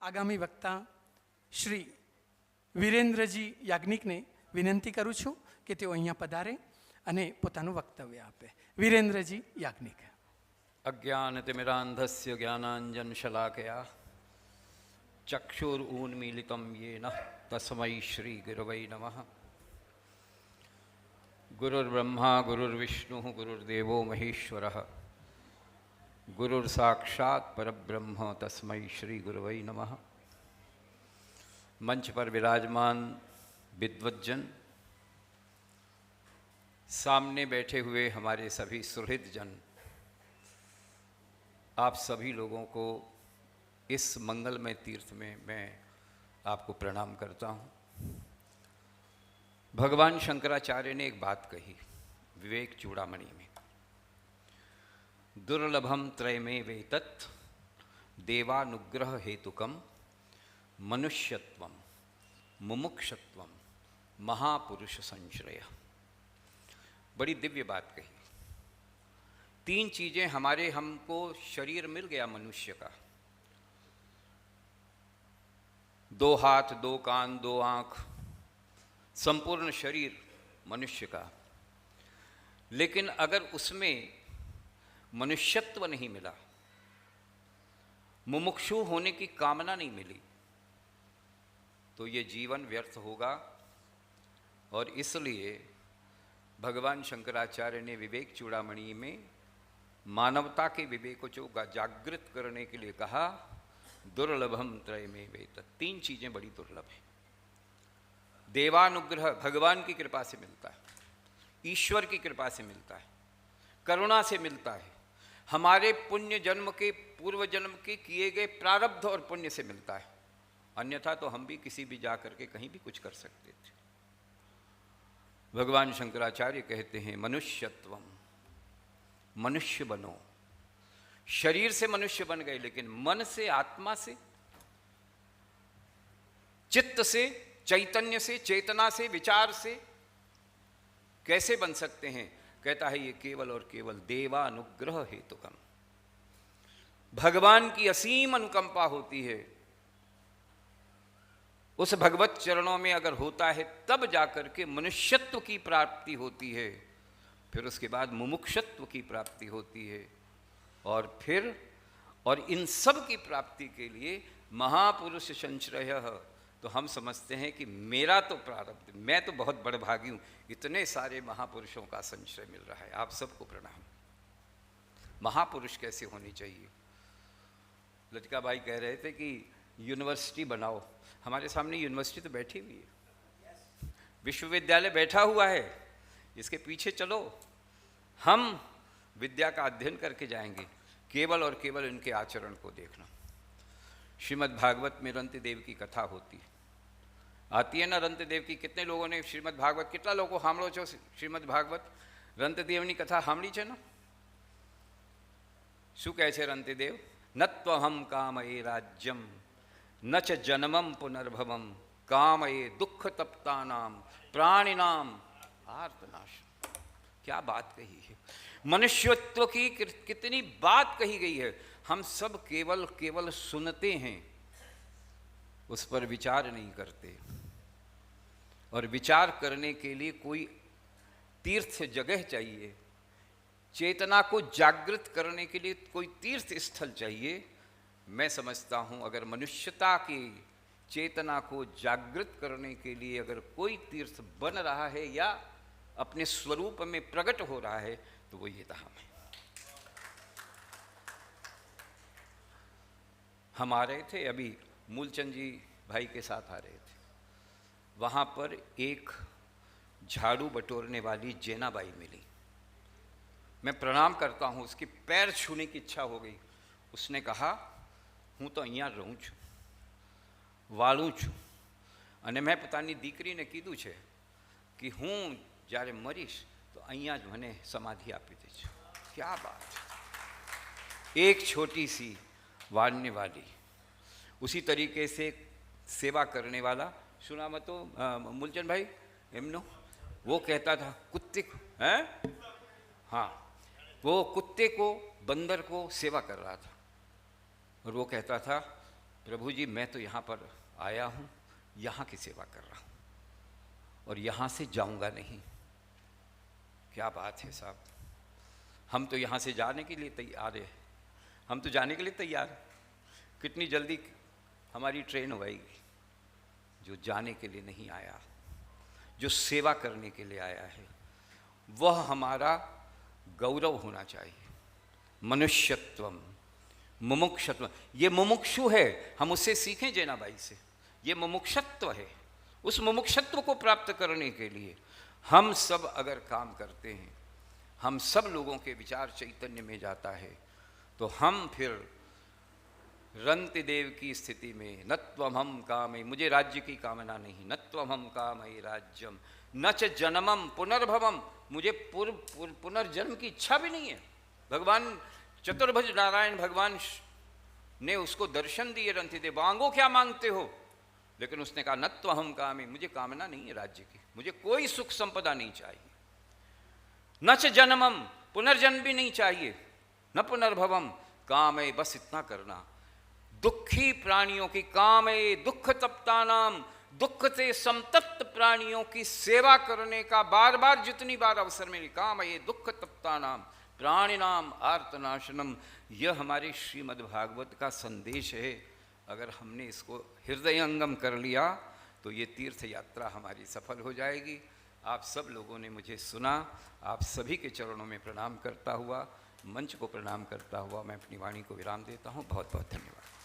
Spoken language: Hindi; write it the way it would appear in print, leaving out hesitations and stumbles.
આગામી વક્તા શ્રી વિરેન્દ્રજી યાજ્ઞિકને વિનંતી કરું છું કે તેઓ અહીંયા પધારે અને પોતાનું વક્તવ્ય આપે. વિરેન્દ્રજી યાજ્ઞિક. અજ્ઞાનતિમિરાંધસ્ય જ્ઞાનાંજન શલાકયા ચક્ષુરુન્મીલિતમ યેન તસ્મૈ શ્રી ગુરવૈ નમઃ. ગુરુર્બ્રહ્મા ગુરુર્વિષ્ણુ ગુરુર્દેવો મહેશ્વરઃ ગુરુર્સાક્ષાત પરબ્રહ્મ તસ્મૈ શ્રી ગુરવૈ નમઃ. मंच पर विराजमान विद्वज्जन, सामने बैठे हुए हमारे सभी सुहृदजन, आप सभी लोगों को इस मंगलमय तीर्थ में मैं आपको प्रणाम करता हूँ. भगवान शंकराचार्य ने एक बात कही विवेक चूड़ामणि में, दुर्लभम त्रयमे वेतत् देवानुग्रह हेतुकम मनुष्यत्वम मुमुक्षत्वम महापुरुष संश्रय. बड़ी दिव्य बात कही. 3 चीजें हमको शरीर मिल गया मनुष्य का, 2 हाथ 2 कान 2 आँख, संपूर्ण शरीर मनुष्य का. लेकिन अगर उसमें मनुष्यत्व नहीं मिला, मुमुक्षु होने की कामना नहीं मिली, तो ये जीवन व्यर्थ होगा. और इसलिए भगवान शंकराचार्य ने विवेक चूड़ामणि में मानवता के विवेक को जागृत करने के लिए कहा, दुर्लभम त्रयमे वेतत्. 3 चीजें बड़ी दुर्लभ हैं. देवानुग्रह भगवान की कृपा से मिलता है, ईश्वर की कृपा से मिलता है, करुणा से मिलता है, हमारे पुण्य जन्म के पूर्व जन्म के किए गए प्रारब्ध और पुण्य से मिलता है. अन्यथा तो हम भी किसी भी जाकर के कहीं भी कुछ कर सकते थे. भगवान शंकराचार्य कहते हैं मनुष्यत्वम, मनुष्य बनो. शरीर से मनुष्य बन गए, लेकिन मन से, आत्मा से, चित्त से, चैतन्य से, चेतना से, विचार से कैसे बन सकते हैं? कहता है ये केवल और केवल देवानुग्रह हेतुकम, भगवान की असीम अनुकंपा होती है. उस भगवत चरणों में अगर होता है तब जाकर के मनुष्यत्व की प्राप्ति होती है. फिर उसके बाद मुमुक्षत्व की प्राप्ति होती है. और इन सब की प्राप्ति के लिए महापुरुष संश्रय. तो हम समझते हैं कि मेरा तो प्रारब्ध, मैं तो बहुत बड़भागी हूँ, इतने सारे महापुरुषों का संश्रय मिल रहा है. आप सबको प्रणाम. महापुरुष कैसे होनी चाहिए? लतिका भाई कह रहे थे कि यूनिवर्सिटी बनाओ. हमारे सामने यूनिवर्सिटी तो बैठी हुई है, विश्वविद्यालय बैठा हुआ है. इसके पीछे चलो, हम विद्या का अध्ययन करके जाएंगे. केवल और केवल इनके आचरण को देखना. श्रीमद् भागवत में रंति देव की कथा होती है, आती है ना रंति देव की. कितने लोगों ने श्रीमद् भागवत, कितना लोगों सांभळो छो श्रीमद् भागवत? रंति देवनी कथा सांभળી છે ને? શું કહે છે રંતિ દેવ? નત્વહમ કામયે રાજ્યમ न च जन्मम पुनर्भवम कामये दुख तप्तानाम प्राणिनाम आर्तनाश. क्या बात कही है! मनुष्यत्व की कितनी बात कही गई है. हम सब केवल केवल सुनते हैं, उस पर विचार नहीं करते. और विचार करने के लिए कोई तीर्थ जगह चाहिए, चेतना को जागृत करने के लिए कोई तीर्थ स्थल चाहिए. मैं समझता हूँ अगर मनुष्यता की चेतना को जागृत करने के लिए अगर कोई तीर्थ बन रहा है या अपने स्वरूप में प्रकट हो रहा है तो वो ये धाम है. हम आ रहे थे, अभी मूलचंद जी भाई के साथ आ रहे थे. वहाँ पर एक झाड़ू बटोरने वाली जेनाबाई मिली. मैं प्रणाम करता हूँ, उसके पैर छूने की इच्छा हो गई. उसने कहा હું તો અહીંયા રહું છું, વાળું છું, અને મેં પોતાની દીકરીને કીધું છે કે હું જ્યારે મરીશ તો અહીંયા જ મને સમાધિ આપી દેજો. क्या बात! एक छोटी सी वाड़ने वाली, उसी तरीके से सेवा करने वाला. શું નામ હતું મૂલચંદ ભાઈ એમનું? वो कहता था कुत्ते को, हैं? हाँ, वो कुत्ते को, बंदर को सेवा कर रहा था. और वो कहता था प्रभु जी मैं तो यहाँ पर आया हूँ, यहाँ की सेवा कर रहा हूँ और यहाँ से जाऊँगा नहीं। क्या बात है साहब, हम तो यहाँ से जाने के लिए तैयार है, हम तो जाने के लिए तैयार हैं। कितनी जल्दी हमारी ट्रेन होएगी। जो जाने के लिए नहीं आया, जो सेवा करने के लिए आया है, वह हमारा गौरव होना चाहिए। मनुष्यत्वम मुमुक्षत्व, ये मुमुक्षु है, हम उससे सीखें जैनाबाई से। ये मुमुक्षत्व है, उस मुमुक्षत्व को प्राप्त करने के लिए हम सब अगर काम करते हैं, हम सब लोगों के विचार चैतन्य में जाता है, तो हम फिर रंतिदेव की स्थिति में न त्वमहं कामये, मुझे राज्य की कामना नहीं, न त्वमहं कामये राज्यम न च जन्मम पुनर्भवम, मुझे पुनर्जन्म की इच्छा भी नहीं है। भगवान चतुर्भुज नारायण भगवान ने उसको दर्शन दिए रंतिदेव, मांगो क्या मांगते हो, लेकिन उसने कहा न त्वमहं कामये, मुझे कामना नहीं है राज्य की, मुझे कोई सुख संपदा नहीं चाहिए। न च जन्मम, पुनर्जन्म भी नहीं चाहिए, न पुनर्भवम कामये, बस इतना करना। दुखी प्राणियों की, कामये दुख तप्तानाम, दुख से संतप्त प्राणियों की सेवा करने का बार बार जितनी बार अवसर मिले, कामये दुख तप्तानाम प्राणिनाम आर्तनाशनम, यह हमारे श्रीमद् भागवत का संदेश है। अगर हमने इसको हृदयंगम कर लिया तो ये तीर्थ यात्रा हमारी सफल हो जाएगी। आप सब लोगों ने मुझे सुना, आप सभी के चरणों में प्रणाम करता हुआ, मंच को प्रणाम करता हुआ मैं अपनी वाणी को विराम देता हूँ। बहुत बहुत धन्यवाद।